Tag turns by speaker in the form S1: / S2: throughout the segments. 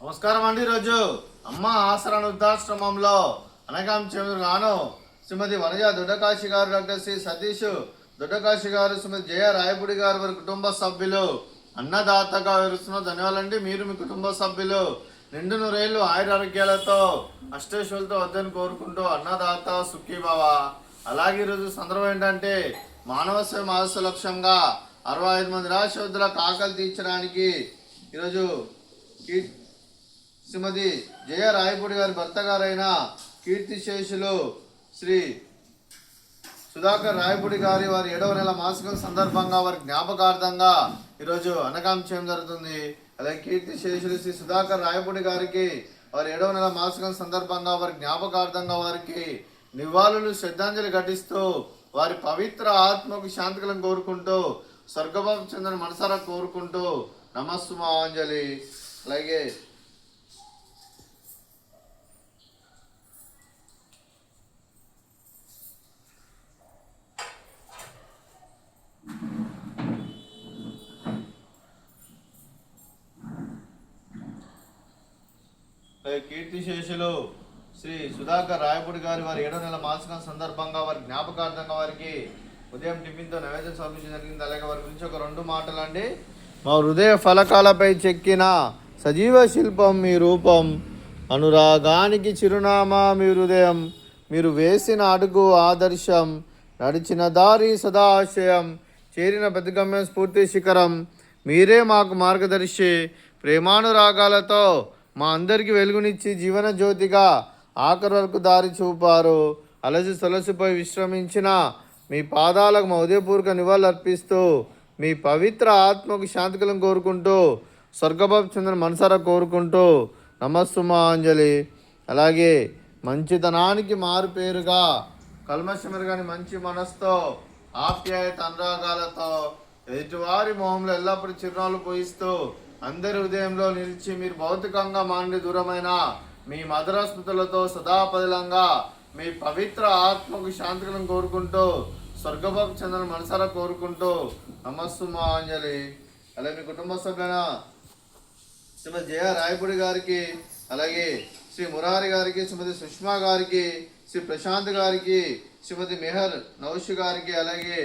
S1: నమస్కారం అండి. ఈరోజు అమ్మ ఆసరా వృద్ధాశ్రమంలో అనగాం చెందుగాను శ్రీమతి వనజ దొడ్డకాశి గారు, డాక్టర్ శ్రీ సతీష్ దొడ్డకాశి గారు, శ్రీమతి జయ రాయపూడి గారు, వారి కుటుంబ సభ్యులు అన్నదాతగా వివరిస్తున్న ధన్యవాదాలండి. మీరు మీ కుటుంబ సభ్యులు నిండు నూరేళ్లు ఆయురారోగ్యాలతో అష్టేశ్వరులతో వద్దని కోరుకుంటూ అన్నదాత సుఖీభవ. అలాగే ఈరోజు సందర్భం ఏంటంటే మానవ సేవ మానస లక్ష్యంగా 65 మంది నిరాశ్రద్ధులకు ఆకలి తీర్చడానికి ఈరోజు శ్రీమతి జయ రాయపూడి గారి భర్త గారైన కీర్తిశేషులు శ్రీ సుధాకర్ రాయపూడి గారి వారి 7వ నెల మాసికం సందర్భంగా వారి జ్ఞాపకార్థంగా ఈరోజు అన్నదానం చేయడం జరుగుతుంది. అలాగే కీర్తిశేషులు శ్రీ సుధాకర్ రాయపూడి గారికి వారి 7వ నెల మాసికం సందర్భంగా వారి జ్ఞాపకార్థంగా వారికి నివాళులు శ్రద్ధాంజలి ఘటిస్తూ వారి పవిత్ర ఆత్మకు శాంతికలను కోరుకుంటూ స్వర్గభావం చెందిన మనసారా కోరుకుంటూ నమస్సుమాంజలి. అలాగే కీర్తిశేషులు శ్రీ సుధాకర్ రాయపూడి గారి వారి 7వ నెల మాసికం సందర్భంగా వారి జ్ఞాపకార్థంగా వారికి ఉదయం టిఫిన్తో నైవేద్యం సమర్పించడం జరిగింది. అలాగే వారి గురించి ఒక 2 మాటలు అండి. మా హృదయ ఫలకాలపై చెక్కిన సజీవ శిల్పం మీ రూపం, అనురాగానికి చిరునామా మీ హృదయం, మీరు వేసిన అడుగు ఆదర్శం, నడిచిన దారి సదా ఆశయం, చేరిన ప్రతిగమ్యం స్ఫూర్తి శిఖరం, మీరే మాకు మార్గదర్శి, ప్రేమానురాగాలతో మా అందరికీ వెలుగునిచ్చి జీవన జ్యోతిగా ఆఖరి వరకు దారి చూపారు. అలసి సొలసిపోయి విశ్రమించిన మీ పాదాలకు మా ఉదయపూర్వక నివాళులు అర్పిస్తూ మీ పవిత్ర ఆత్మకు శాంతికలం కోరుకుంటూ స్వర్గభావం చెందిన మనసారా కోరుకుంటూ నమస్సుమాంజలి. అలాగే మంచితనానికి మారు పేరుగా కల్మషమెరుగని మంచి మనసుతో ఆప్యాయత అనురాగాలతో ఎదుటివారి మొహంలో ఎల్లప్పుడూ చిరునవ్వులు పోయిస్తూ అందరి హృదయంలో నిలిచి మీరు భౌతికంగా మాండి దూరమైన మీ మధుర స్మృతులతో సదాపదిలంగా మీ పవిత్ర ఆత్మకు శాంతికలను కోరుకుంటూ స్వర్గభావం చెందిన మనసారా కోరుకుంటూ నమస్సుమాంజలి. అలాగే మీ కుటుంబ సభ్యులైన శ్రీమతి జయ రాయపూడి గారికి, అలాగే శ్రీ మురారి గారికి, శ్రీమతి సుష్మా గారికి, శ్రీ ప్రశాంత్ గారికి, శ్రీమతి మెహర్ నౌషి గారికి, అలాగే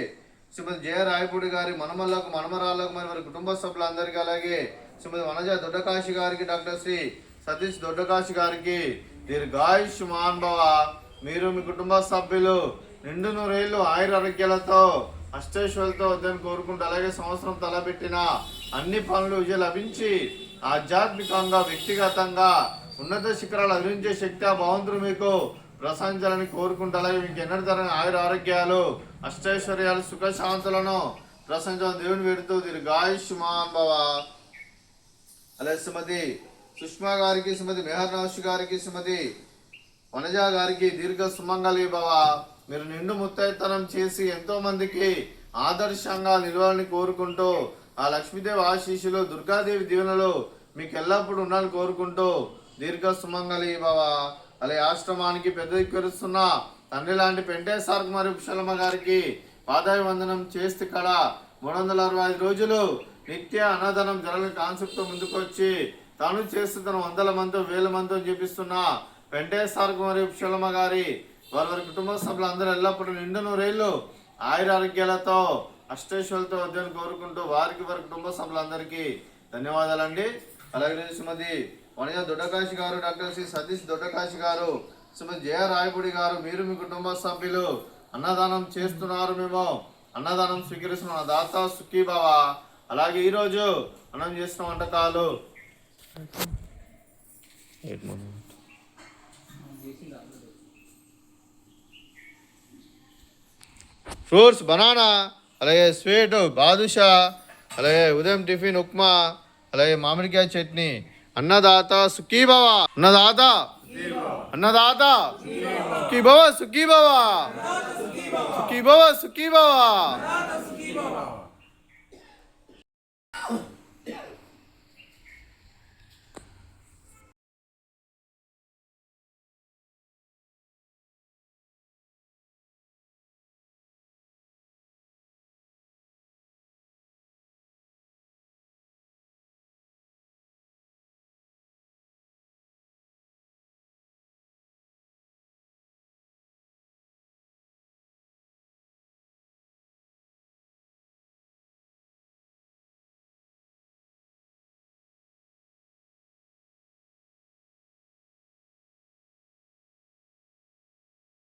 S1: శ్రీమతి జయ రాయపూడి గారి మనమల్లకు మనమరాళ్ళకు మరి వారి కుటుంబ సభ్యులందరికీ, అలాగే శ్రీమతి వనజ దొడ్డకాశి గారికి, డాక్టర్ శ్రీ సతీష్ దొడ్డకాశి గారికి దీర్ఘాయుష్మాన్ భవ. మీరు మీ కుటుంబ సభ్యులు నిండు నూరేళ్లు ఆయురారోగ్యాలతో అష్టేశ్వరులతో వద్దని కోరుకుంటూ, అలాగే సంవత్సరం తలపెట్టిన అన్ని పనులు విజయం లభించి ఆధ్యాత్మికంగా వ్యక్తిగతంగా ఉన్నత శిఖరాలు అధిరించే శక్తి ఆ భగవంతుడు మీకు ప్రశంసాలని కోరుకుంటూ, అలాగే మీకు ఎన్నటి తరగని ఆయుర ఆరోగ్యాలు అష్టైశ్వర్యాలు సుఖశాంతులను ప్రశంసాలను దేవుని పెడుతూ దీర్ఘాయుష్మాన్ భవ. అలాగే శ్రీమతి సుష్మా గారికి, శ్రీమతి మెహర్ నౌషి గారికి, శ్రీమతి వనజ గారికి దీర్ఘ సుమంగళి భవ. మీరు నిండు ముత్తైతనం చేసి ఎంతో మందికి ఆదర్శంగా నిలవాలని కోరుకుంటూ ఆ లక్ష్మీదేవి ఆశీస్సులు దుర్గాదేవి దీవెనలు మీకు ఎల్లప్పుడూ ఉండాలని కోరుకుంటూ దీర్ఘ సుమంగళి భవ. అలాగే ఆశ్రమానికి పెద్ద దిక్కురుస్తున్న తండ్రి లాంటి పెంటేశ్వర కుమారి ఉషలమ్మ గారికి పాదాభివందనం చేస్తే కడ 365 రోజులు నిత్య అన్నదానం జరగని కాన్సెప్ట్తో ముందుకొచ్చి తాను చేస్తున్న 100 మందితో 1000 మందితో చూపిస్తున్న వెంకటేశ్వర కుమారి ఉషలమ్మ గారి వారి కుటుంబ సభ్యులు అందరూ ఎల్లప్పుడూ నిండు నూరేళ్లు ఆయురారోగ్యాలతో అష్టేశ్వరులతో వద్దని కోరుకుంటూ వారికి వారి కుటుంబ సభ్యులందరికీ ధన్యవాదాలండి. అలాగే శ్రీమతి వనజ దొడ్డకాశి గారు, డాక్టర్ శ్రీ సతీష్ దొడ్డకాశి గారు, శ్రీమతి జయ రాయపూడి గారు, మీరు మీ కుటుంబ సభ్యులు అన్నదానం చేస్తున్నారు, మేము అన్నదానం స్వీకరిస్తున్న దాత సుఖీభవ. అలాగే ఈరోజు మనం చేసిన వంటకాలు ఫ్రూట్స్ బనానా, అలాగే స్వీట్ బాదుషా, అలాగే ఉదయం టిఫిన్ ఉప్మా, అలాగే మామిడికాయ చట్నీ. అన్నదాత సుఖీభవ, అన్నదాత అన్నదాత సుఖీభవ సుఖీభవ సుఖీభవ సుఖీభవ.